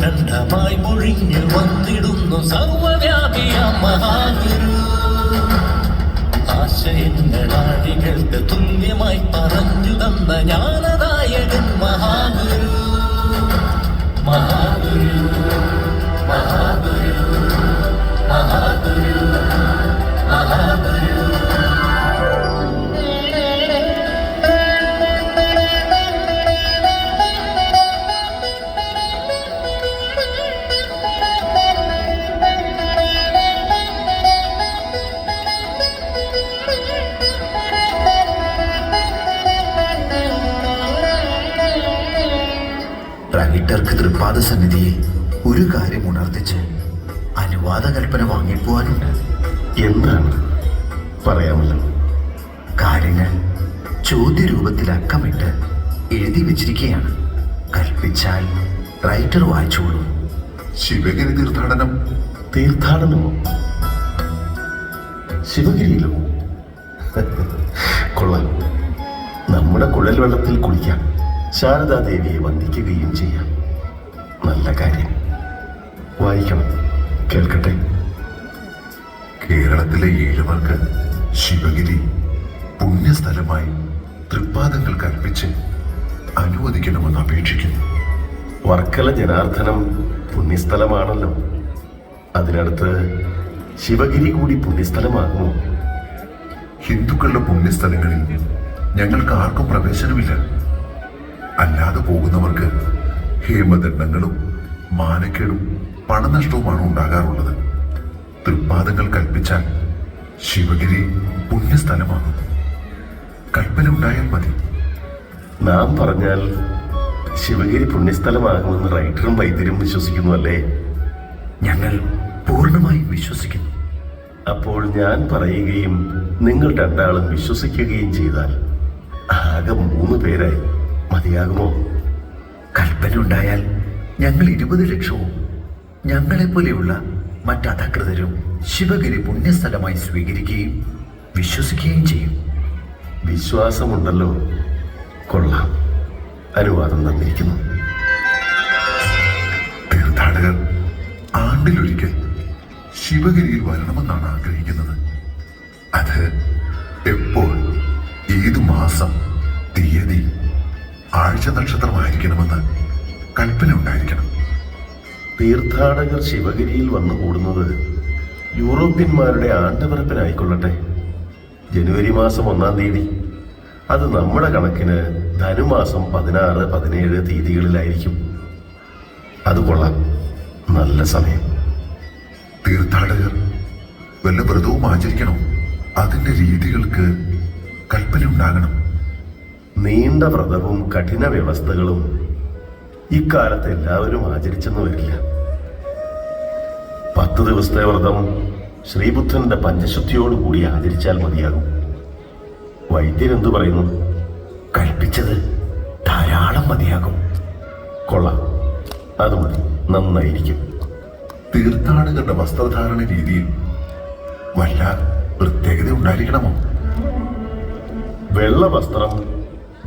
അഖണ്ഡമായി പൊഴിഞ്ഞു വന്നിടുന്നു സർവവ്യാപിയ മഹാഗുരു. ആശയങ്ങളാഴികൾക്ക് തുല്യമായി പറഞ്ഞു തന്ന ജ്ഞാനദായകൻ മഹാഗുരു. മഹാഗുരു മഹാഗുരു മഹാഗുരു മഹാഗുരു. റൈറ്റർക്ക് തൃപ്പാദ സന്നിധിയിൽ ഒരു കാര്യം ഉണർത്തിച്ച് അനുവാദ കൽപ്പന വാങ്ങിപ്പോവാനുണ്ട്. എന്താണ് പറയാമല്ലോ? കാര്യങ്ങൾ ചോദ്യരൂപത്തിൽ അക്കമിട്ട് എഴുതി വെച്ചിരിക്കുകയാണ്. കൽപ്പിച്ചാൽ റൈറ്റർ വായിച്ചോളൂ. ശിവഗിരി തീർത്ഥാടനം. തീർത്ഥാടനമോ? ശിവഗിരിയിലോ? കൊള്ളാം. നമ്മുടെ കുഴൽ വെള്ളത്തിൽ കുളിക്കാം, ശാരദാദേവിയെ വന്ദിക്കുകയും ചെയ്യാം. നല്ല കാര്യം. വായിക്കണം, കേൾക്കട്ടെ. കേരളത്തിലെ ഏഴുവർക്ക് ശിവഗിരി പുണ്യസ്ഥലമായി തൃപ്പാദങ്ങൾ കൽപ്പിച്ച് അനുവദിക്കണമെന്ന് അപേക്ഷിക്കുന്നു. വർക്കല ജനാർദ്ദനം പുണ്യസ്ഥലമാണല്ലോ. അതിനടുത്ത് ശിവഗിരി കൂടി പുണ്യസ്ഥലമാകുമോ? ഹിന്ദുക്കളുടെ പുണ്യസ്ഥലങ്ങളിൽ ഞങ്ങൾക്ക് ആർക്കും പ്രവേശനമില്ല. അല്ലാതെ പോകുന്നവർക്ക് ഹേമദണ്ഡങ്ങളും മാനക്കേടും പണനഷ്ടവുമാണ് ഉണ്ടാകാറുള്ളത്. തൃപ്പാദങ്ങൾ കൽപ്പിച്ചാൽ ശിവഗിരി പുണ്യസ്ഥലമാകും. കൽപ്പന ഉണ്ടായാൽ മതി. നാം പറഞ്ഞാൽ ശിവഗിരി പുണ്യസ്ഥലമാകുമെന്ന് റൈറ്ററും വൈദ്യരും വിശ്വസിക്കുന്നു അല്ലേ? ഞങ്ങൾ പൂർണ്ണമായും വിശ്വസിക്കുന്നു. അപ്പോൾ ഞാൻ പറയുകയും നിങ്ങൾ രണ്ടാളും വിശ്വസിക്കുകയും ചെയ്താൽ ആകെ 3 പേരായി. മതിയാകുമോ? കൽപ്പന ഉണ്ടായാൽ ഞങ്ങൾ 20 ലക്ഷവും ഞങ്ങളെപ്പോലെയുള്ള മറ്റധികൃതരും ശിവഗിരി പുണ്യസ്ഥലമായി സ്വീകരിക്കുകയും വിശ്വസിക്കുകയും ചെയ്യും. വിശ്വാസമുണ്ടല്ലോ. കൊള്ളാം. അനുവാദം തന്നിരിക്കുന്നു. തീർത്ഥാടകർ ആണ്ടിലൊരിക്കൽ ശിവഗിരിയിൽ വരണമെന്നാണ് ആഗ്രഹിക്കുന്നത്. അത് എപ്പോൾ, ഏതു മാസം, തീയതി, ആഴ്ച, നക്ഷത്രമായിരിക്കണമെന്ന് കൽപ്പന ഉണ്ടായിരിക്കണം. തീർത്ഥാടകർ ശിവഗിരിയിൽ വന്നു കൂടുന്നത് യൂറോപ്യന്മാരുടെ ആണ്ടവറപ്പിനായിക്കൊള്ളട്ടെ. ജനുവരി മാസം 1-ാം തീയതി. അത് നമ്മുടെ കണക്കിന് ധനുമാസം 16, 17 തീയതികളിലായിരിക്കും. അത് കൊള്ളാം. നല്ല സമയം. തീർത്ഥാടകർ വല്ല വ്രതവും ആചരിക്കണം. അതിൻ്റെ രീതികൾക്ക് കൽപ്പന ഉണ്ടാകണം. നീണ്ട വ്രതവും കഠിന വ്യവസ്ഥകളും ഇക്കാലത്ത് എല്ലാവരും ആചരിച്ചെന്ന് വരില്ല. 10 ദിവസത്തെ വ്രതം ശ്രീബുദ്ധന്റെ പഞ്ചശുദ്ധിയോടുകൂടി ആചരിച്ചാൽ മതിയാകും. വൈദ്യൻ എന്തു പറയുന്നു? കൽപ്പിച്ചത് ധാരാളം മതിയാകും. കൊള്ളാം. അത് മതി. നന്നായിരിക്കും. തീർത്ഥാടകരുടെ വസ്ത്രധാരണ രീതിയിൽ വല്ല പ്രത്യേകത ഉണ്ടായിരിക്കണമോ? വെള്ള വസ്ത്രം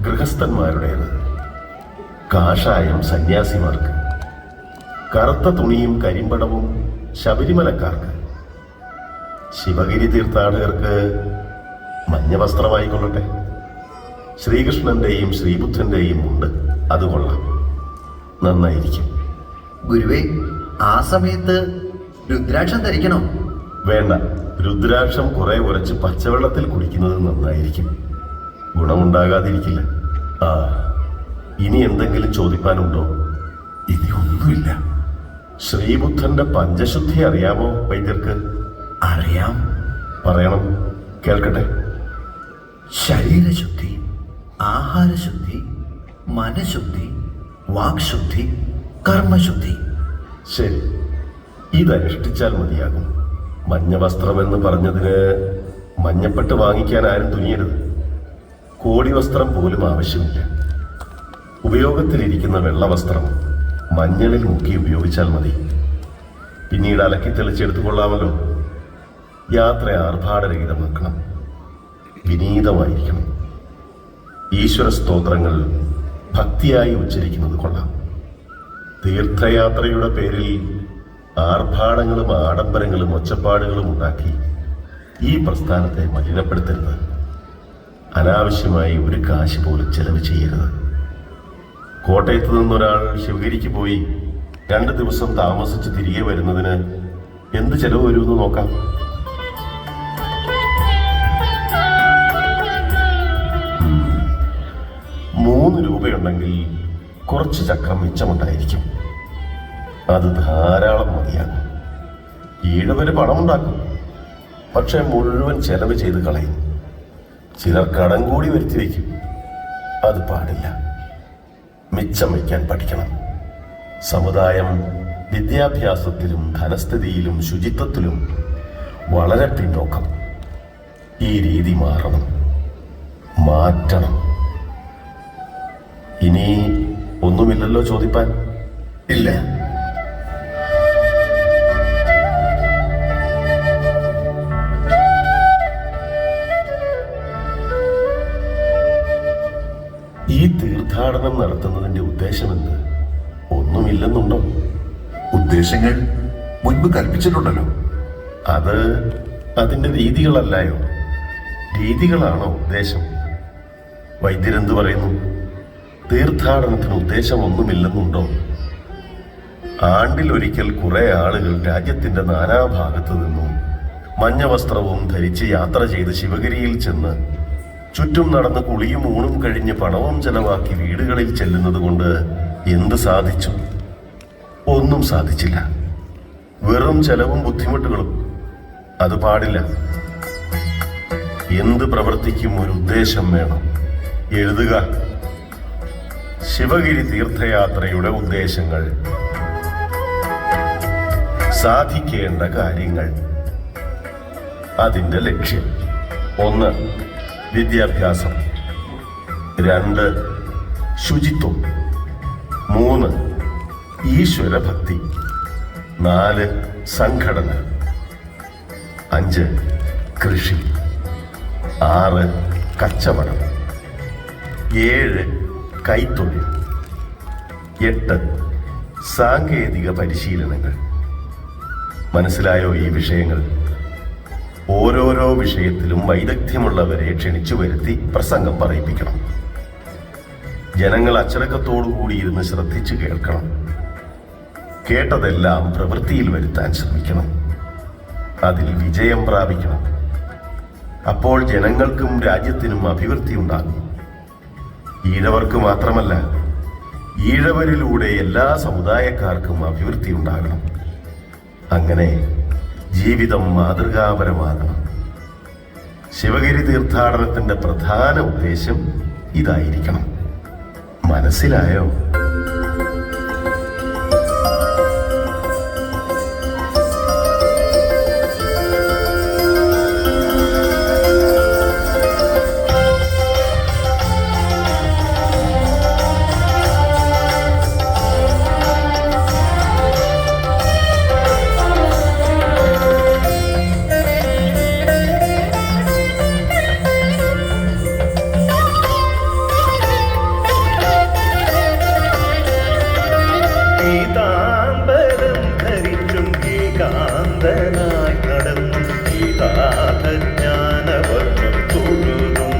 ഗൃഹസ്ഥന്മാരുടേത്, കാഷായം സന്യാസിമാർക്ക്, കറുത്ത തുണിയും കരിമ്പടവും ശബരിമലക്കാർക്ക്, ശിവഗിരി തീർത്ഥാടകർക്ക് മഞ്ഞ വസ്ത്രമായിക്കൊള്ളട്ടെ. ശ്രീകൃഷ്ണന്റെയും ശ്രീബുദ്ധന്റെയും ഉണ്ട്. അത് കൊള്ളാം. നന്നായിരിക്കും. ഗുരുവേ, ആ സമയത്ത് രുദ്രാക്ഷം ധരിക്കണോ? വേണ്ട. രുദ്രാക്ഷം കുറെ ഉരച്ച് പച്ചവെള്ളത്തിൽ കുടിക്കുന്നത് നന്നായിരിക്കും. ഗുണമുണ്ടാകാതിരിക്കില്ല. ആ, ഇനി എന്തെങ്കിലും ചോദിക്കാനുണ്ടോ? ഇനി ഒന്നുമില്ല. ശ്രീബുദ്ധന്റെ പഞ്ചശുദ്ധി അറിയാമോ വൈദ്യർക്ക്? അറിയാം. പറയണം, കേൾക്കട്ടെ. ശരീരശുദ്ധി, ആഹാരശുദ്ധി, മനഃശുദ്ധി, വാക്ശുദ്ധി, കർമ്മശുദ്ധി. ശരി, ഇതനുഷ്ഠിച്ചാൽ മതിയാകും. മഞ്ഞ വസ്ത്രമെന്ന് പറഞ്ഞതിന് മഞ്ഞപ്പെട്ട് വാങ്ങിക്കാൻ ആരും തുനിയരുത്. കോടി വസ്ത്രം പോലും ആവശ്യമില്ല. ഉപയോഗത്തിലിരിക്കുന്ന വെള്ളവസ്ത്രം മഞ്ഞളിൽ മുക്കി ഉപയോഗിച്ചാൽ മതി. പിന്നീട് അലക്കി തെളിച്ചെടുത്തുകൊള്ളാമല്ലോ. യാത്ര ആർഭാടരഹിതമാക്കണം. വിനീതമായിരിക്കണം. ഈശ്വര സ്തോത്രങ്ങൾ ഭക്തിയായി ഉച്ചരിക്കുന്നത് കൊള്ളാം. തീർത്ഥയാത്രയുടെ പേരിൽ ആർഭാടങ്ങളും ആഡംബരങ്ങളും ഒച്ചപ്പാടുകളും ഉണ്ടാക്കി ഈ പ്രസ്ഥാനത്തെ മലിനപ്പെടുത്തരുത്. അനാവശ്യമായി ഒരു കാശ് പോലും ചെലവ് ചെയ്യരുത്. കോട്ടയത്ത് നിന്നൊരാൾ ശിവഗിരിക്ക് പോയി 2 ദിവസം താമസിച്ച് തിരികെ വരുന്നതിന് എന്ത് ചെലവ് വരുമെന്ന് നോക്കാം. $3 കുറച്ച് ചക്രം മിച്ചമുണ്ടായിരിക്കും. അത് ധാരാളം മതിയാകും. ഈഴവര് പണമുണ്ടാക്കും, പക്ഷെ മുഴുവൻ ചെലവ് ചെയ്ത് കളയും. ചിലർ കടം കൂടി വരുത്തി വയ്ക്കും. അത് പാടില്ല. മിച്ചം വയ്ക്കാൻ പഠിക്കണം. സമുദായം വിദ്യാഭ്യാസത്തിലും ധനസ്ഥിതിയിലും ശുചിത്വത്തിലും വളരെ പിന്നോക്കം. ഈ രീതി മാറ്റണം. ഇനി ഒന്നുമില്ലല്ലോ ചോദിപ്പാൻ? ഇല്ല. ഈ തീർത്ഥാടനം നടത്തുന്നതിന്റെ ഉദ്ദേശമെന്ത്? ഒന്നുമില്ലെന്നുണ്ടോ? ഉദ്ദേശങ്ങൾ മുൻപ് കൽപ്പിച്ചിട്ടുണ്ടല്ലോ. അത് അതിന്റെ രീതികളല്ലായോ? രീതികളാണോ ഉദ്ദേശം? വൈദ്യരെന്ത് പറയുന്നു? തീർത്ഥാടനത്തിന് ഉദ്ദേശമൊന്നുമില്ലെന്നുണ്ടോ? ആണ്ടിലൊരിക്കൽ കുറെ ആളുകൾ രാജ്യത്തിന്റെ നാനാഭാഗത്തു നിന്നും മഞ്ഞ വസ്ത്രവും ധരിച്ച് യാത്ര ചെയ്ത് ശിവഗിരിയിൽ ചെന്ന് ചുറ്റും നടന്ന് കുളിയും ഊണും കഴിഞ്ഞ് പണവും ചെലവാക്കി വീടുകളിൽ ചെല്ലുന്നത് കൊണ്ട് എന്ത് സാധിച്ചു? ഒന്നും സാധിച്ചില്ല. വെറും ചെലവും ബുദ്ധിമുട്ടുകളും. അത് പാടില്ല. എന്ത് പ്രവൃത്തിക്കും ഒരു ഉദ്ദേശം വേണം. എഴുതുക. ശിവഗിരി തീർത്ഥയാത്രയുടെ ഉദ്ദേശങ്ങൾ, സാധിക്കേണ്ട കാര്യങ്ങൾ, അതിന്റെ ലക്ഷ്യം: 1. വിദ്യാഭ്യാസം. 2. ശുചിത്വം. 3. ഈശ്വരഭക്തി. 4. സംഘടന. 5. കൃഷി. 6. കച്ചവടം. 7. കൈത്തൊഴിൽ. 8. സാങ്കേതിക പരിശീലനങ്ങൾ. മനസ്സിലായോ ഈ വിഷയങ്ങൾ? ഓരോരോ വിഷയത്തിലും വൈദഗ്ധ്യമുള്ളവരെ ക്ഷണിച്ചു വരുത്തി പ്രസംഗം പറയിപ്പിക്കണം. ജനങ്ങൾ അച്ചടക്കത്തോടുകൂടി ഇരുന്ന് ശ്രദ്ധിച്ചു കേൾക്കണം. കേട്ടതെല്ലാം പ്രവൃത്തിയിൽ വരുത്താൻ ശ്രമിക്കണം. അതിൽ വിജയം പ്രാപിക്കണം. അപ്പോൾ ജനങ്ങൾക്കും രാജ്യത്തിനും അഭിവൃദ്ധി ഉണ്ടാകും. ഈഴവർക്ക് മാത്രമല്ല, ഈഴവരിലൂടെ എല്ലാ സമുദായക്കാർക്കും അഭിവൃദ്ധി ഉണ്ടാകണം. അങ്ങനെ ജീവിതം മാതൃകാപരമാകണം. ശിവഗിരി തീർത്ഥാടനത്തിന്റെ പ്രധാന ഉദ്ദേശം ഇതായിരിക്കണം. മനസ്സിലായോ? ഏകാന്തനായി നടന്നു ജ്ഞാനവർണ്ണം തൊഴുതും